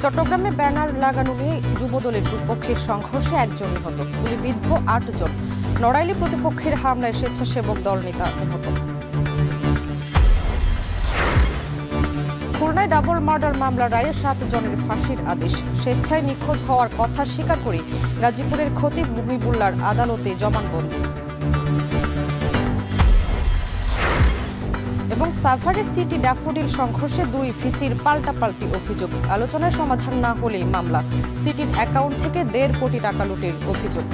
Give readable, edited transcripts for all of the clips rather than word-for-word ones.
চট্টগ্রামে ব্যানার লাগানো নিয়ে যুবদলের দুপক্ষের সংঘর্ষে একজন নিহত, গুলিবিদ্ধ ৮ জন। নড়াইলে প্রতিপক্ষের হামলায় স্বেচ্ছাসেবক দল নেতা নিহত। খুলনায় ডাবল মার্ডার মামলার রায়ে ৭ জনের ফাঁসির আদেশ। স্বেচ্ছায় নিখোঁজ হওয়ার কথা স্বীকার করে গাজীপুরের খতিব মুহিবুল্লাহর আদালতে জবানবন্দি। এবং সাভারে সিটি ড্যাফোডিল সংঘর্ষে 2 ভিসির পাল্টাপাল্টি অভিযোগ। আলোচনায় সমাধান না হলেই মামলা। সিটির অ্যাকাউন্ট থেকে 1.5 কোটি টাকা লুটের অভিযোগ।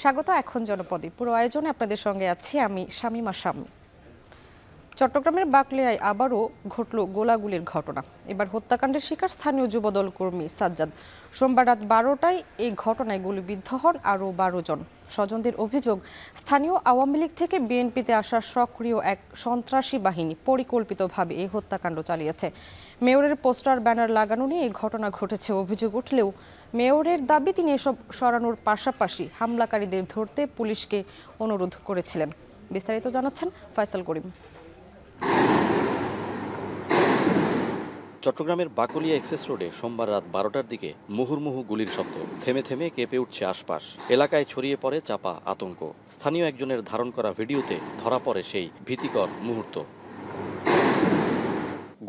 স্বাগত এখন জনপদে। পুরো আয়োজনে আপনাদের সঙ্গে আছি আমি শামিমা শামী। চট্টগ্রামের বাকলিয়ায় আবারও ঘটল গোলাগুলির ঘটনা। এবার হত্যাকাণ্ডের শিকার স্থানীয় যুবদল কর্মী সাজ্জাদ। সোমবার রাত 12টায় এই ঘটনায় গুলিবিদ্ধ হন আরও 12 জন। স্বজনদের অভিযোগ, স্থানীয় আওয়ামী লীগ থেকে বিএনপিতে আসা সক্রিয় এক সন্ত্রাসী বাহিনী পরিকল্পিতভাবে এই হত্যাকাণ্ড চালিয়েছে। মেয়রের পোস্টার ব্যানার লাগানো নিয়ে এই ঘটনা ঘটেছে অভিযোগ উঠলেও মেয়রের দাবি তিনি এসব সরানোর পাশাপাশি হামলাকারীদের ধরতে পুলিশকে অনুরোধ করেছিলেন। বিস্তারিত জানাচ্ছেন ফয়সাল করিম। চট্টগ্রামের বাকলিয়া এক্সেস রোডে সোমবার রাত 12টার দিকে মুহুর্মুহু গুলির শব্দ। থেমে থেমে কেঁপে উঠছে আশপাশ। এলাকায় ছড়িয়ে পড়ে চাপা আতঙ্ক। স্থানীয় একজনের ধারণ করা ভিডিওতে ধরা পড়ে সেই ভীতিকর মুহূর্ত।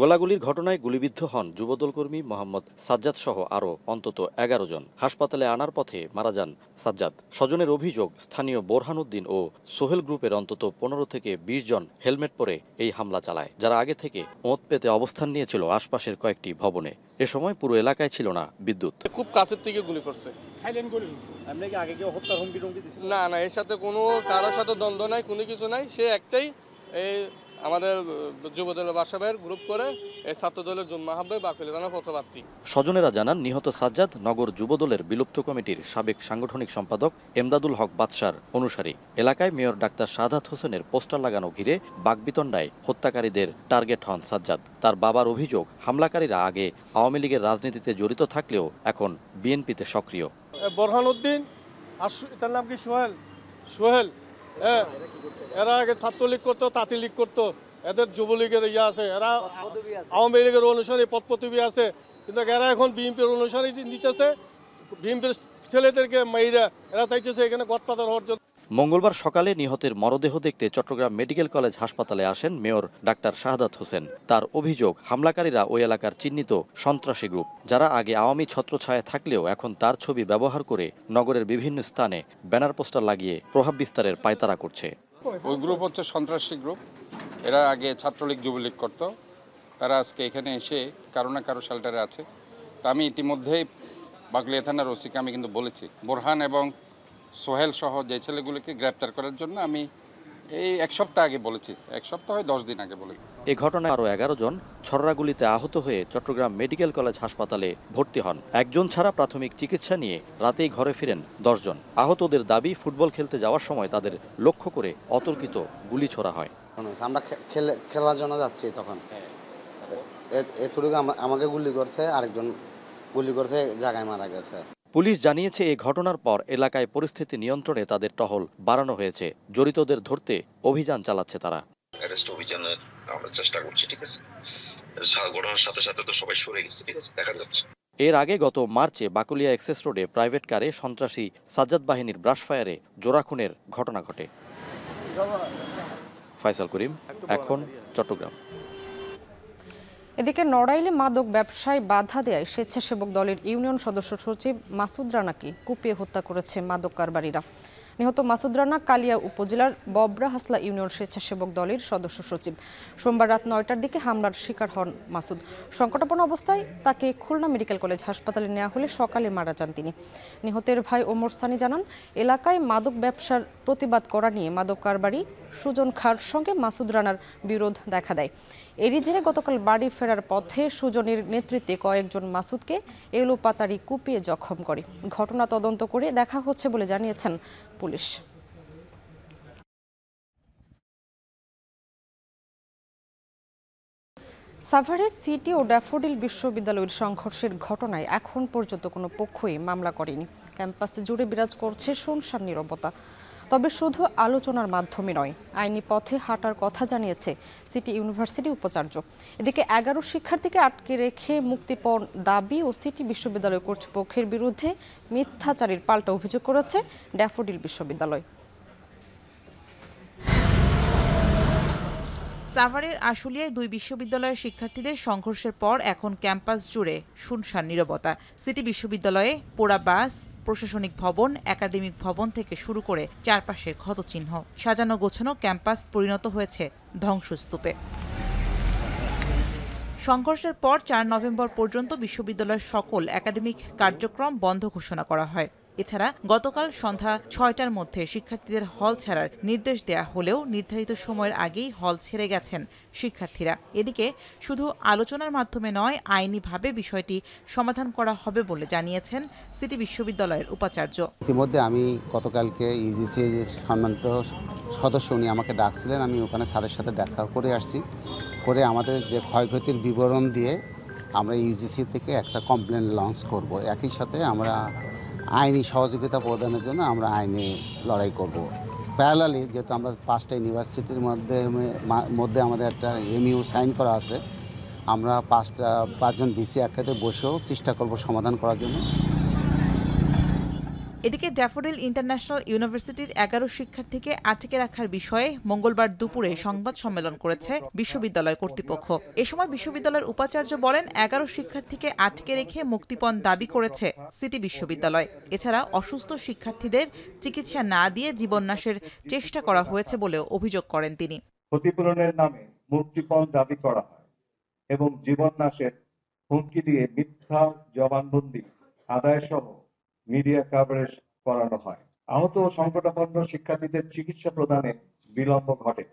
গোলাগুলির ঘটনায় গুলিবিদ্ধ হন যুবদল কর্মী মোহাম্মদ সাজ্জাদ সহ আরও অন্তত 11 জন। হাসপাতালে আনার পথে মারা যান সাজ্জাদ। স্বজনের অভিযোগ, স্থানীয় বোরহানুদ্দিন ও সোহেল গ্রুপের অন্তত 15 থেকে 20 জন হেলমেট পরে এই হামলা চালায়, যারা আগে থেকে ওঁত পেতে অবস্থান নিয়েছিল আশপাশের কয়েকটি ভবনে। এ সময় পুরো এলাকায় ছিল না বিদ্যুৎ। খুব কাছের থেকে গুলি করছে। সাইলেন্ট গুলি। আপনি কি আগে কি হত্যার হুমকি টুমকি দিয়েছেন? না, এর সাথে কোনো কারোর সাথে দ্বন্দ্ব নাই, কোনো কিছু নাই। সে একটাই, এই আমাদের যুবদলের বাসাবাইয়ের গ্রুপ করে এই ছাত্রদলের জুম্মা হাব্বে বাকলিয়া থানার পথপ্রার্থী। স্বজনেরা জানান, নিহত সাজ্জাদ নগর যুবদলের বিলুপ্ত কমিটির সাবেক সাংগঠনিক সম্পাদক এমদাদুল হক বাদশার অনুসারী। এলাকায় মেয়র ডাক্তার শাহাদাত হোসেনের পোস্টার লাগানো ঘিরে বাকবিতণ্ডায় হত্যাকারীদের টার্গেট হন সাজ্জাদ। তার বাবার অভিযোগ, হামলাকারীরা আগে আওয়ামী লীগের রাজনীতিতে জড়িত থাকলেও এখন বিএনপিতে সক্রিয়। বোরহানুদ্দিন আর তার নাম কি সোহেল, এরা আগে ছাত্রলীগ করতো, তাঁতি লীগ করতো। এদের যুবলীগের আছে, এরা আওয়ামী লীগের অনুসারী পদপদবী আছে, কিন্তু এরা এখন বিএনপির অনুসারী নিতেছে। বিএনপির ছেলেদেরকে মেয়েরা এরা চাইতেছে এখানে গদপাতার হওয়ার জন্য। মঙ্গলবার সকালে নিহতের মরদেহ দেখতে চট্টগ্রাম মেডিকেল কলেজ হাসপাতালে আসেন মেয়র ডাক্তার শাহাদাত হোসেন। তার অভিযোগ, হামলাকারীরা ওই এলাকার চিহ্নিত সন্ত্রাসী গ্রুপ, যারা আগে আওয়ামী ছত্রছায়া থাকলেও এখন তার ছবি ব্যবহার করে নগরের বিভিন্ন স্থানে ব্যানার পোস্টার লাগিয়ে প্রভাব বিস্তারের পায়তারা করছে। ওই গ্রুপ হচ্ছে সন্ত্রাসী গ্রুপ। এরা আগে ছাত্রলীগ যুবলীগ করত। তারা আজকে এখানে এসে কারো না কারো শেল্টারে আছে। তা আমি ইতিমধ্যেই বাকলিয়া থানার ওসিকে আমি কিন্তু বলেছি, বোরহান এবং সোহেল সহ যে ছেলেগুলোকে গ্রেপ্তার করার জন্য আমি এই 1 সপ্তাহ আগে বলেছি, 1 সপ্তাহ 10 দিন আগে বলেছি। এ ঘটনায় আরও 11 জন ছররাগুলিতে আহত হয়ে চট্টগ্রাম মেডিকেল কলেজ হাসপাতালে ভর্তি হন। একজন ছাড়া প্রাথমিক চিকিৎসা নিয়ে রাতেই ঘরে ফিরেন 10 জন। আহতদের দাবি, ফুটবল খেলতে যাওয়ার সময় তাদের লক্ষ্য করে অতর্কিত গুলি ছোড়া হয়। আমরা খেলার জন্য যাচ্ছি, তখন এতটুকু আমাকে গুলি করছে, আরেকজন গুলি করছে, জায়গায় মারা গেছে। পুলিশ জানিয়েছে, এই ঘটনার পর এলাকায় পরিস্থিতি নিয়ন্ত্রণে তাদের টহল বাড়ানো হয়েছে। জড়িতদের ধরতে অভিযান চালাচ্ছে তারা। অ্যারেস্ট অভিযানের আমরা চেষ্টা করছি, ঠিক আছে। ঘটনার সাথে সাথে তো সবাই সরে গেছে, ঠিক আছে, দেখা যাচ্ছে। এর আগে গত মার্চে বাকলিয়া এক্সেস রোডে প্রাইভেট কারে সন্ত্রাসী সাজ্জাদ বাহিনীর ব্রাশফায়ারে জোড়া খুনের ঘটনা ঘটে। ফয়সাল করিম, এখন চট্টগ্রাম। এদিকে নড়াইলে মাদক ব্যবসায় বাধা দেয় স্বেচ্ছাসেবক দলের ইউনিয়ন সদস্য সচিব মাসুদ রানাকে কুপিয়ে হত্যা করেছে মাদক কারবারিরা। নিহত মাসুদ রানা কালিয়া উপজেলার ববরা হাসলা ইউনিয়ন স্বেচ্ছাসেবক দলের সদস্য সচিব। সোমবার রাত 9টার দিকে হামলার শিকার হন মাসুদ। সংকটাপন্ন অবস্থায় তাকে খুলনা মেডিকেল কলেজ হাসপাতালে নেওয়া হলে সকালে মারা যান তিনি। নিহতের ভাই ওমর সানি জানান, এলাকায় মাদক ব্যবসার প্রতিবাদ করা নিয়ে মাদক কারবারি সুজন খাঁর সঙ্গে মাসুদ রানার বিরোধ দেখা দেয়। এরই জেরে গতকাল বাড়ি ফেরার পথে সুজনের নেতৃত্বে কয়েকজন মাসুদকে এলোপাতাড়ি কুপিয়ে জখম করে। ঘটনা তদন্ত করে দেখা হচ্ছে বলে জানিয়েছেন পুলিশ। সাভারে সিটি ও ড্যাফোডিল বিশ্ববিদ্যালয়ের সংঘর্ষের ঘটনায় এখন পর্যন্ত কোনো পক্ষই মামলা করেনি। ক্যাম্পাস জুড়ে বিরাজ করছে শুনশান নীরবতা। তবে শুধু আলোচনার মাধ্যমে নয়, আইনি পথে হাঁটার কথা জানিয়েছে সিটি ইউনিভার্সিটি উপাচার্য। এদিকে 11 শিক্ষার্থীকে আটকে রেখে মুক্তিপণ দাবি ও সিটি বিশ্ববিদ্যালয় কর্তৃপক্ষের বিরুদ্ধে মিথ্যাচারের পাল্টা অভিযোগ করেছে ড্যাফোডিল বিশ্ববিদ্যালয়। সাভারের আশুলিয়ায় 2 বিশ্ববিদ্যালয়ের শিক্ষার্থীদের সংঘর্ষের পর এখন ক্যাম্পাস জুড়ে শুনশান নীরবতা। সিটি বিশ্ববিদ্যালয়ে পোড়া বাস, প্রশাসনিক ভবন, একাডেমিক ভবন থেকে শুরু করে চারপাশে ক্ষতচিহ্ন। সাজানো গোছানো ক্যাম্পাস পরিণত হয়েছে ধ্বংসস্তূপে। সংঘর্ষের পর 4 নভেম্বর পর্যন্ত বিশ্ববিদ্যালয়ের সকল একাডেমিক কার্যক্রম বন্ধ ঘোষণা করা হয়। এছাড়া গতকাল সন্ধ্যা 6টার মধ্যে শিক্ষার্থীদের হল ছাড়ার নির্দেশ দেয়া হলেও নির্ধারিত সময়ের আগেই হল ছেড়ে গেছেন শিক্ষার্থীরা। এদিকে শুধু আলোচনার মাধ্যমে নয়, আইনিভাবে বিষয়টি সমাধান করা হবে বলে জানিয়েছেন সিটি বিশ্ববিদ্যালয়ের উপাচার্য। ইতিমধ্যে আমি গতকালকে ইউজিসি সম্মানিত সদস্য উনি আমাকে ডাকছিলেন, আমি ওখানে স্যারের সাথে দেখা করে আসছি। করে আমাদের যে ক্ষয়ক্ষতির বিবরণ দিয়ে আমরা ইউজিসি থেকে একটা কমপ্লেন লঞ্চ করব। একই সাথে আমরা আইনি সহযোগিতা প্রদানের জন্য আমরা আইনি লড়াই করব। প্যারালালি যেহেতু আমরা 5টা ইউনিভার্সিটির মধ্যে আমাদের একটা এমইউ সাইন করা আছে, আমরা 5জন ভিসি একসাথে বসেও চেষ্টা করব সমাধান করার জন্য। এদিকে ড্যাফোডিল ইন্টারন্যাশনাল ইউনিভার্সিটির 11 শিক্ষার্থীকে আটকে রাখার বিষয়ে মঙ্গলবার দুপুরে সংবাদ সম্মেলন করেছে বিশ্ববিদ্যালয় কর্তৃপক্ষ। এ সময় বিশ্ববিদ্যালয়ের উপাচার্য বলেন, 11 শিক্ষার্থীকে আটকে রেখে মুক্তিপণ দাবি করেছে সিটি বিশ্ববিদ্যালয়। এছাড়া অসুস্থ শিক্ষার্থীদের চিকিৎসা না দিয়ে জীবননাশের চেষ্টা করা হয়েছে বলেও অভিযোগ করেন তিনি। ক্ষতিপূরণের নামে মুক্তিপণ দাবি করা হয় এবং জীবননাশের হুমকি দিয়ে মিথ্যা জবানবন্দি আদায় সহ মিডিয়া কভারেজ করানো হয়। আহত ও সংকটাপন্ন শিক্ষার্থীদের চিকিৎসা প্রদানে বিলম্ব ঘটে,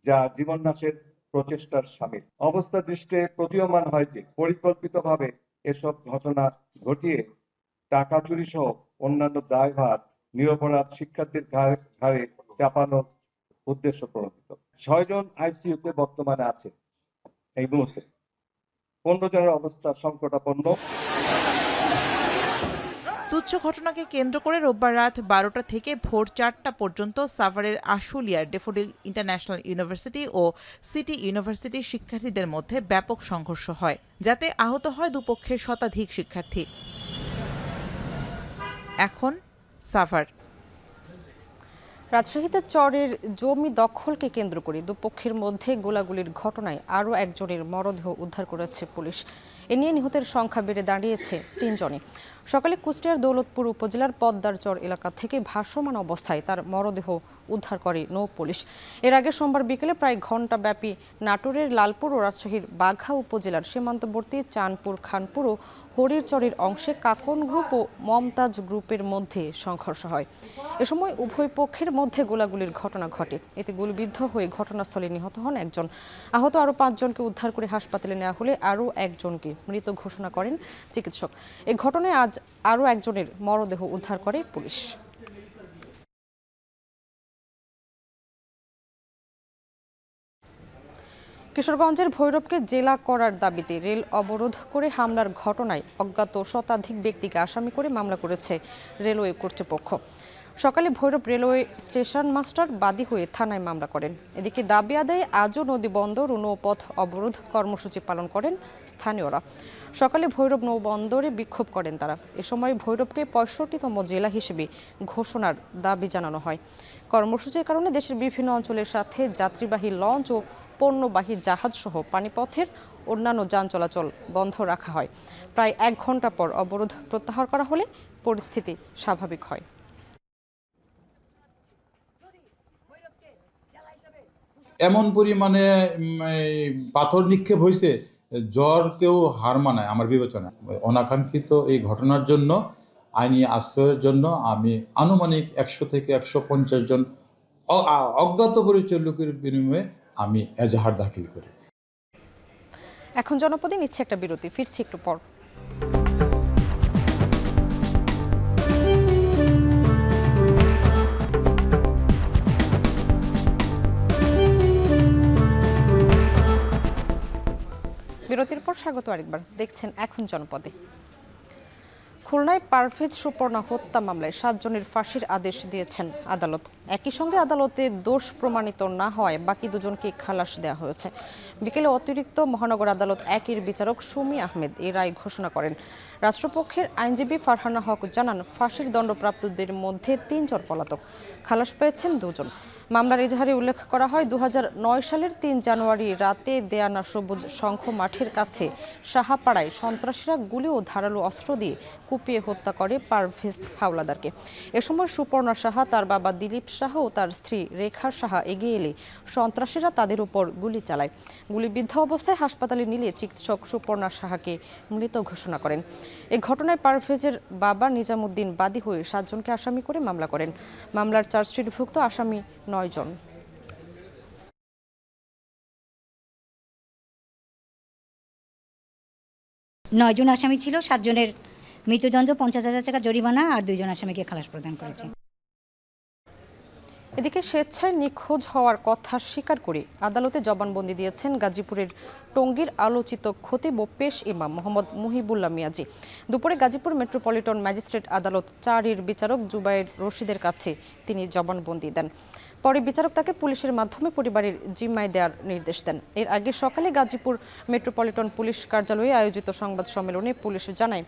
যা জীবননাশের প্রচেষ্টার শামিল। অবস্থা দৃষ্টে প্রতীয়মান হয় যে পরিকল্পিতভাবে এসব ঘটনা ঘটিয়ে টাকা চুরি সহ অন্যান্য দায়ভার নিরপরাধ শিক্ষার্থীর ঘাড়ে চাপানোর উদ্দেশ্য প্রণোদিত। 6 জন আইসিইউতে বর্তমানে আছে। এই মুহূর্তে 15 জনের অবস্থা সংকটাপন্ন। তুচ্ছ ঘটনাকে কেন্দ্র করে রোববার রাত 12টা থেকে ভোর 4টা পর্যন্ত সাভারের আশুলিয়ার ড্যাফোডিল ইন্টারন্যাশনাল ইউনিভার্সিটি ও সিটি ইউনিভার্সিটির শিক্ষার্থীদের মধ্যে ব্যাপক সংঘর্ষ হয়, যাতে আহত হয় দুপক্ষের শতাধিক শিক্ষার্থী। এখন সাভার। রাজশাহীতে চরের জমি দখলকে কেন্দ্র করে দুপক্ষের মধ্যে গোলাগুলির ঘটনায় আরও একজনের মরদেহ উদ্ধার করেছে পুলিশ। এ নিয়ে নিহতের সংখ্যা বেড়ে দাঁড়িয়েছে 3 জনে। সকালে কুষ্টিয়ার দৌলতপুর উপজেলার পদ্মার চর এলাকা থেকে ভাসমান অবস্থায় তার মরদেহ উদ্ধার করে নৌ পুলিশ। এর আগে সোমবার বিকেলে প্রায় ঘণ্টাব্যাপী নাটোরের লালপুর ও রাজশাহীর বাঘা উপজেলার সীমান্তবর্তী চাঁদপুর, খানপুর ও হরিরচরের অংশে কাকন গ্রুপ ও মমতাজ গ্রুপের মধ্যে সংঘর্ষ হয়। এ সময় উভয় পক্ষের মধ্যে গোলাগুলির ঘটনা ঘটে। এতে গুলিবিদ্ধ হয়ে ঘটনাস্থলে নিহত হন একজন। আহত আরও 5 জনকে উদ্ধার করে হাসপাতালে নেওয়া হলে আরও একজনকে মৃত ঘোষণা করেন চিকিৎসক। এ ঘটনায় আজ আরও একজনের মরদেহ উদ্ধার করে পুলিশ। কিশোরগঞ্জের ভৈরবকে জেলা করার দাবিতে রেল অবরোধ করে হামলার ঘটনায় অজ্ঞাত শতাধিক ব্যক্তিকে আসামি করে মামলা করেছে রেলওয়ে কর্তৃপক্ষ। সকালে ভৈরব রেলওয়ে স্টেশন মাস্টার বাদী হয়ে থানায় মামলা করেন। এদিকে দাবি আদায়ে আজও নদী বন্দর ও নৌপথ অবরোধ কর্মসূচি পালন করেন স্থানীয়রা। সকালে ভৈরব নৌবন্দরে বিক্ষোভ করেন তারা। এ সময় ভৈরবকে 65তম জেলা হিসেবে ঘোষণার দাবি জানানো হয়। কর্মসূচির কারণে দেশের বিভিন্ন অঞ্চলের সাথে যাত্রীবাহী লঞ্চ ও পণ্যবাহী জাহাজ সহ পানিপথের অন্যান্য যান চলাচল বন্ধ রাখা হয়। প্রায় 1 ঘণ্টা পর অবরোধ প্রত্যাহার করা হলে পরিস্থিতি স্বাভাবিক হয়। এমন পরিমাণে পাথর নিক্ষেপ হয়েছে, জ্বর কেউ হার মানায় আমার বিবেচনা। অনাকাঙ্ক্ষিত এই ঘটনার জন্য আইনি আশ্রয়ের জন্য আমি আনুমানিক 100 থেকে 150 জন অজ্ঞাত পরিচয় লোকের বিনিময়ে আমি এজাহার দাখিল করি। এখন জনপদে নিচ্ছে একটা বিরতি, ফিরছি একটু পর। বিরতির পর স্বাগত আরেকবার, দেখছেন এখন জনপদে। খুলনায় পারভেজ সুপর্ণা হত্যা মামলায় 7 জনের ফাঁসির আদেশ দিয়েছেন আদালত। একই সঙ্গে আদালতে দোষ প্রমাণিত না হওয়ায় বাকি 2 জনকে খালাস দেওয়া হয়েছে। বিকেলে অতিরিক্ত মহানগর আদালত 1-এর বিচারক সুমি আহমেদ এই রায় ঘোষণা করেন। রাষ্ট্রপক্ষের আইনজীবী ফারহানা হক জানান, ফাঁসির দণ্ডপ্রাপ্তদের মধ্যে 3 জন পলাতক, খালাস পেয়েছেন 2 জন। মামলার এজাহারে উল্লেখ করা হয় 2009 সালের 3 জানুয়ারি রাতে দেয়ানা সবুজ সংঘ মাঠের কাছে সাহাপাড়ায় সন্ত্রাসীরা গুলি ও ধারালো অস্ত্র দিয়ে কুপিয়ে হত্যা করে পারভেজ হাওলাদারকে। এ সময় সুপর্ণা সাহা, তার বাবা দিলীপ সাহা ও তার স্ত্রী রেখা সাহা এগিয়ে এলে সন্ত্রাসীরা তাদের উপর গুলি চালায়। গুলিবিদ্ধ অবস্থায় হাসপাতালে নিলে চিকিৎসক সুপর্ণা সাহাকে মৃত ঘোষণা করেন। এই ঘটনায় পারভেজের বাবা নিজামুদ্দিন বাদী হয়ে 7 জনকে আসামি করে মামলা করেন। মামলার চার্জশিটভুক্ত আসামি 9 জন। নয় জন আসামি ছিল, 7 জনের মৃত্যুদণ্ড, 50,000 টাকা জরিমানা আর 2 জন আসামিকে খালাস প্রদান করেছে। এদিকে স্বেচ্ছায় নিখোঁজ হওয়ার কথা স্বীকার করে আদালতে জবানবন্দি দিয়েছেন গাজীপুরের টঙ্গীর আলোচিত খতিব ও পেশ ইমাম মোহাম্মদ মুহিবুল্লাহ মিয়াজি। দুপুরে গাজীপুর মেট্রোপলিটন ম্যাজিস্ট্রেট আদালত 4-এর বিচারক জুবায়ের রশিদের কাছে তিনি জবানবন্দি দেন। পরে বিচারক তাকে পুলিশের মাধ্যমে পরিবারের জিম্মায় দেওয়ার নির্দেশ দেন। এর আগে সকালে গাজীপুর মেট্রোপলিটন পুলিশ কার্যালয়ে আয়োজিত সংবাদ সম্মেলনে পুলিশ জানায়,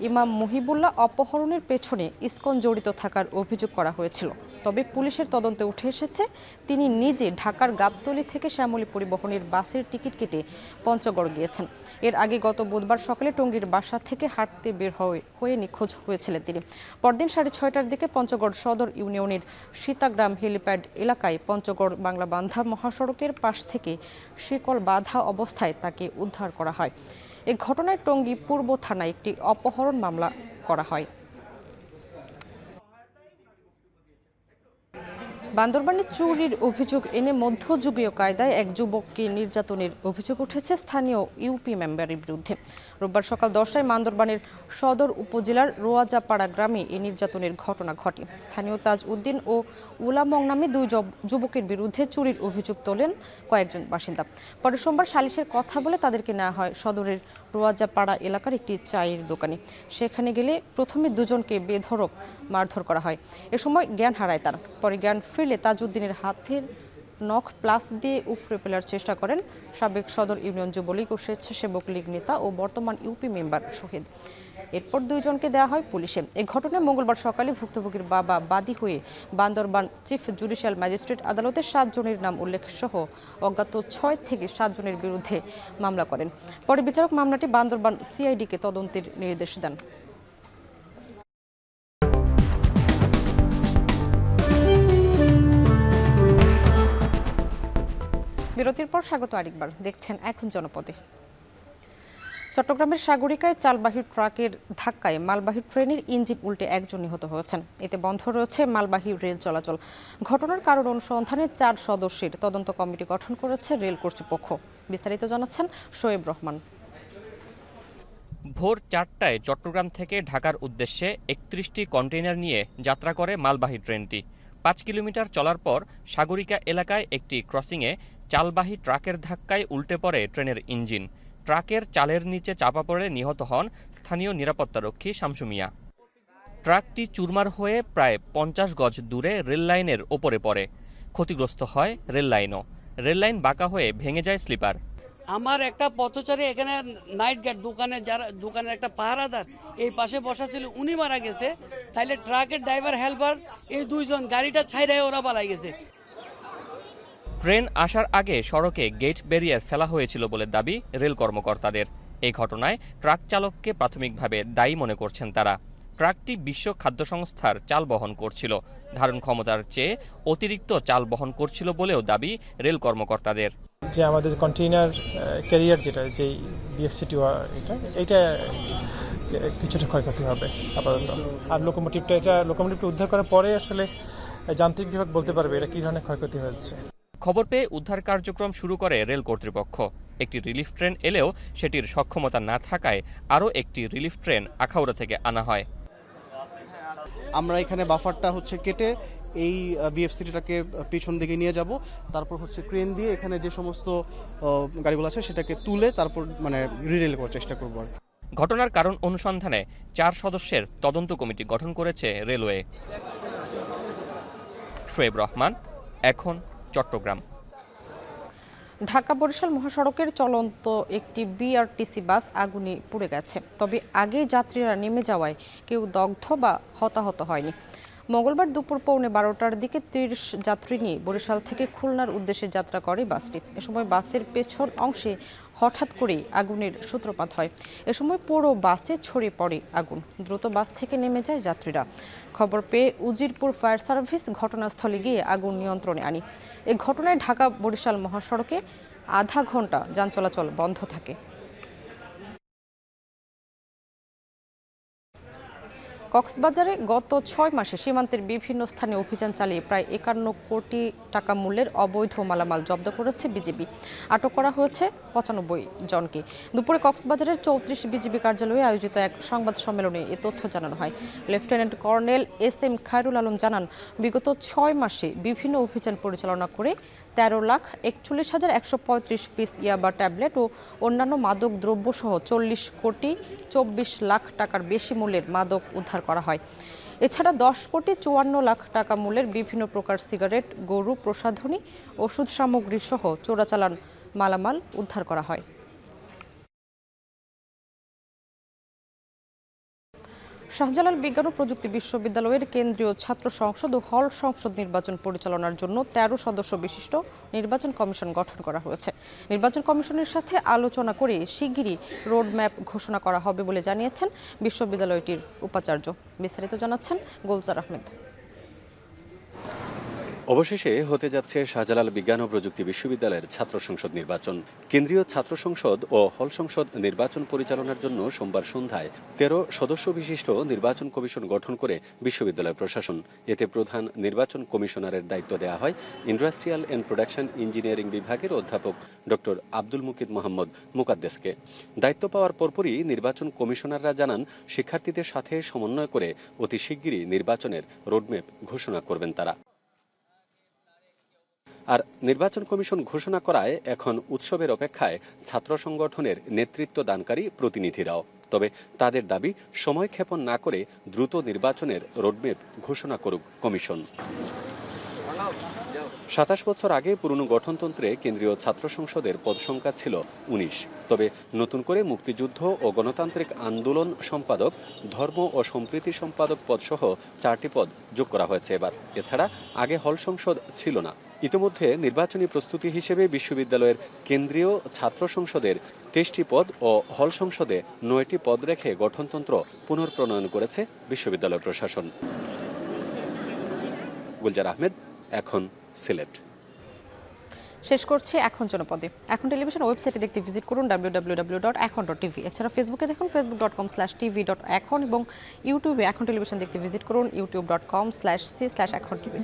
ইমাম মুহিবুল্লাহ অপহরণের পেছনে ইসকন জড়িত থাকার অভিযোগ করা হয়েছিল। তবে পুলিশের তদন্তে উঠে এসেছে তিনি নিজে ঢাকার গাবতলী থেকে শ্যামলী পরিবহনের বাসের টিকিট কেটে পঞ্চগড় গিয়েছেন। এর আগে গত বুধবার সকালে টঙ্গীর বাসা থেকে হাঁটতে বের হয়ে নিখোঁজ হয়েছিলেন তিনি। পরদিন 6:30টার দিকে পঞ্চগড় সদর ইউনিয়নের সীতাগ্রাম হেলিপ্যাড এলাকায় পঞ্চগড় বাংলা বান্ধা মহাসড়কের পাশ থেকে শিকল বাঁধা অবস্থায় তাকে উদ্ধার করা হয়। এ ঘটনায় টঙ্গী পূর্ব থানায় একটি অপহরণ মামলা করা হয়। বান্দরবানে চুরির অভিযোগ এনে মধ্যযুগীয় কায়দায় এক যুবককে নির্যাতনের অভিযোগ উঠেছে স্থানীয় ইউপি মেম্বারের বিরুদ্ধে। রোববার সকাল 10টায় বান্দরবানের সদর উপজেলার রোয়াজাপাড়া গ্রামে এই নির্যাতনের ঘটনা ঘটে। স্থানীয় তাজ উদ্দিন ও উলামং নামে 2 যুবকের বিরুদ্ধে চুরির অভিযোগ তোলেন কয়েকজন বাসিন্দা। পরে সোমবার সালিশের কথা বলে তাদেরকে নেওয়া হয় সদরের রোয়াজাপাড়া এলাকার একটি চায়ের দোকানে। সেখানে গেলে প্রথমে 2 জনকে বেধড়ক মারধর করা হয়। এ সময় জ্ঞান হারায় তারা। পরে জ্ঞান ফিরলে তাজউদ্দিনের হাতের নখ প্লাস দিয়ে উপড়ে ফেলার চেষ্টা করেন সাবেক সদর ইউনিয়ন যুবলীগ ও স্বেচ্ছাসেবক লীগ নেতা ও বর্তমান ইউপি মেম্বার শহীদ। এরপর 2 জনকে দেওয়া হয় পুলিশে। এই ঘটনায় মঙ্গলবার সকালে ভুক্তভোগীর বাবা বাদী হয়ে বান্দরবান চিফ জুডিশিয়াল ম্যাজিস্ট্রেট আদালতে 7 জনের নাম উল্লেখ সহ অজ্ঞাত 6 থেকে 7 জনের বিরুদ্ধে মামলা করেন। পরে বিচারক মামলাটি বান্দরবান সিআইডিকে তদন্তের নির্দেশ দেন। বিরতির পর স্বাগত আরেকবার, দেখছেন এখন জনপদে। চট্টগ্রামের সাগরিকায় চালবাহী ট্রাকের ধাক্কায় মালবাহী ট্রেনের ইঞ্জিন উল্টে 1 জন নিহত হয়েছেন। এতে বন্ধ রয়েছে মালবাহী রেল চলাচল। ঘটনার কারণ অনুসন্ধানে 4 সদস্যের তদন্ত কমিটি গঠন করেছে রেল কর্তৃপক্ষ। বিস্তারিত জানাচ্ছেন শোয়েব রহমান। ভোর 4টায় চট্টগ্রাম থেকে ঢাকার উদ্দেশ্যে 31টি কন্টেইনার নিয়ে যাত্রা করে মালবাহী ট্রেনটি। 5 কিলোমিটার চলার পর সাগরিকা এলাকায় একটি ক্রসিংয়ে চালবাহী ট্রাকের ধাক্কায় উল্টে পড়ে ট্রেনের ইঞ্জিন। ট্রাকের চালের নিচে চাপা পড়ে নিহত হন স্থানীয় নিরাপত্তারক্ষী শামসু মিয়া। ট্রাকটি চুরমার হয়ে প্রায় 50 গজ দূরে রেললাইনের ওপরে পড়ে। ক্ষতিগ্রস্ত হয় রেললাইনও। রেললাইন বাঁকা হয়ে ভেঙে যায় স্লিপার। আমার একটা পথচারী এখানে নাইট গার্ড দোকানের একটা পাহারাদার এই পাশে বসা ছিল, উনি মারা গেছে। তাইলে ট্রাকের ড্রাইভার হেল্পার এই 2 জন গাড়িটা ছাইড়ায় ওরা পালাই গেছে। ট্রেন আসার আগে সড়কে গেট ব্যারিয়ার ফেলা হয়েছিল বলে দাবি রেল কর্মকর্তাদের। এই ঘটনায় ট্রাক চালককে প্রাথমিকভাবে দায়ী মনে করছেন তারা। ট্রাকটি বিশ্ব খাদ্য সংস্থার চাল বহন করছিল, ধারণ ক্ষমতার চেয়ে অতিরিক্ত চাল বহন করছিল বলেও দাবি রেল কর্মকর্তাদের। যে আমাদের কন্টেইনার ক্যারিয়ার যেটা, যে বিএফসিটি এটা কিছুটা ক্ষয়ক্ষতি হবে আপাতত। আর লোকোমোটিভটা উদ্ধার করার পরে আসলে যান্ত্রিক বিভাগ বলতে পারবে এটা কি ধরনের ক্ষয়ক্ষতি হয়েছে। খবর পেয়ে উদ্ধার কার্যক্রম শুরু করে রেল কর্তৃপক্ষ। একটি রিলিফ ট্রেন এলেও সেটির সক্ষমতা না থাকায় আরও একটি রিলিফ ট্রেন আখাউড়া থেকে আনা হয়। আমরা এখানে বাফারটা কেটে এই বিএফসিটিটাকে পিছন দিকে নিয়ে যাব, তারপর হচ্ছে ক্রেন দিয়ে এখানে যে সমস্ত গাড়িগুলো আছে সেটাকে তুলে তারপর মানে রিরেল করার চেষ্টা করবো আর কি। ঘটনার কারণ অনুসন্ধানে 4 সদস্যের তদন্ত কমিটি গঠন করেছে রেলওয়ে। শোয়েব রহমান, এখন চট্টগ্রাম। ঢাকা বরিশাল মহাসড়কের চলন্ত একটি বিআরটিসি বাস আগুনে পুড়ে গেছে, তবে আগে যাত্রীরা নেমে যাওয়ায় কেউ দগ্ধ বা হতাহত হয়নি। মঙ্গলবার দুপুর 12:15টার দিকে 30 যাত্রী নিয়ে বরিশাল থেকে খুলনার উদ্দেশ্যে যাত্রা করে বাসটি। এ সময় বাসের পেছন অংশে হঠাৎ করেই আগুনের সূত্রপাত হয়। এ সময় পুরো বাসে ছড়িয়ে পড়ে আগুন। দ্রুত বাস থেকে নেমে যায় যাত্রীরা। খবর পেয়ে উজিরপুর ফায়ার সার্ভিস ঘটনাস্থলে গিয়ে আগুন নিয়ন্ত্রণে আনে। এ ঘটনায় ঢাকা বরিশাল মহাসড়কে আধা ঘন্টা যান চলাচল বন্ধ থাকে। কক্সবাজারে গত 6 মাসে সীমান্তের বিভিন্ন স্থানে অভিযান চালিয়ে প্রায় 51 কোটি টাকা মূল্যের অবৈধ মালামাল জব্দ করেছে বিজিবি। আটক করা হয়েছে 95 জনকে। দুপুরে কক্সবাজারের 34 বিজিবি কার্যালয়ে আয়োজিত এক সংবাদ সম্মেলনে এ তথ্য জানানো হয়। Lieutenant colonel SM Khairul Alam জানান, বিগত 6 মাসে বিভিন্ন অভিযান পরিচালনা করে 13,41,135 পিস ইয়াবা ট্যাবলেট ও অন্যান্য মাদক দ্রব্যসহ 40 কোটি 24 লাখ টাকার বেশি মূল্যের মাদক উদ্ধার করা হয়। এছাড়া 10 কোটি 54 লাখ টাকা মূল্যের বিভিন্ন প্রকার সিগারেট, গরু প্রসাধনী, ওষুধ সামগ্রী সহ চোরাচালান মালামাল উদ্ধার করা হয়। শাহজালাল বিজ্ঞান ও প্রযুক্তি বিশ্ববিদ্যালয়ের কেন্দ্রীয় ছাত্র সংসদ ও হল সংসদ নির্বাচন পরিচালনার জন্য 13 সদস্য বিশিষ্ট নির্বাচন কমিশন গঠন করা হয়েছে। নির্বাচন কমিশনের সাথে আলোচনা করে শিগগিরই রোডম্যাপ ঘোষণা করা হবে বলে জানিয়েছেন বিশ্ববিদ্যালয়টির উপাচার্য। বিস্তারিত জানাচ্ছেন গুলজার আহমেদ। অবশেষে হতে যাচ্ছে শাহজালাল বিজ্ঞান ও প্রযুক্তি বিশ্ববিদ্যালয়ের ছাত্র সংসদ নির্বাচন। কেন্দ্রীয় ছাত্র সংসদ ও হল সংসদ নির্বাচন পরিচালনার জন্য সোমবার সন্ধ্যায় 13 সদস্য বিশিষ্ট নির্বাচন কমিশন গঠন করে বিশ্ববিদ্যালয় প্রশাসন। এতে প্রধান নির্বাচন কমিশনারের দায়িত্ব দেওয়া হয় ইন্ডাস্ট্রিয়াল অ্যান্ড প্রোডাকশন ইঞ্জিনিয়ারিং বিভাগের অধ্যাপক ডক্টর আব্দুল মুকিদ মোহাম্মদ মুকাদ্দেসকে। দায়িত্ব পাওয়ার পরপরই নির্বাচন কমিশনাররা জানান, শিক্ষার্থীদের সাথে সমন্বয় করে অতি শিগগিরই নির্বাচনের রোডম্যাপ ঘোষণা করবেন তারা। আর নির্বাচন কমিশন ঘোষণা করায় এখন উৎসবের অপেক্ষায় ছাত্র সংগঠনের নেতৃত্ব দানকারী প্রতিনিধিরাও। তবে তাদের দাবি, সময়ক্ষেপণ না করে দ্রুত নির্বাচনের রোডম্যাপ ঘোষণা করুক কমিশন। 27 বছর আগে পুরনো গঠনতন্ত্রে কেন্দ্রীয় ছাত্র সংসদের পদ সংখ্যা ছিল 19। তবে নতুন করে মুক্তিযুদ্ধ ও গণতান্ত্রিক আন্দোলন সম্পাদক, ধর্ম ও সম্প্রীতি সম্পাদক পদসহ 4টি পদ যোগ করা হয়েছে এবার। এছাড়া আগে হল সংসদ ছিল না। ইতিমধ্যে নির্বাচনী প্রস্তুতি হিসেবে বিশ্ববিদ্যালয়ের কেন্দ্রীয় ছাত্র সংসদের 23টি পদ ও হল সংসদে 9টি পদ রেখে গঠনতন্ত্র পুনর্প্রণয়ন করেছে বিশ্ববিদ্যালয় প্রশাসন। গুলজার আহমেদ, এখন সিলেট। শেষ করছি এখন জনপদে। এখন টেলিভিশন ওয়েবসাইটে দেখতে ভিজিট করুন www.ekhon.tv। এছাড়া ফেসবুকে দেখুন facebook.com/tv.ekhon এবং ইউটিউবে এখন টেলিভিশন দেখতে ভিজিট করুন youtube.com/c/ekhon tv।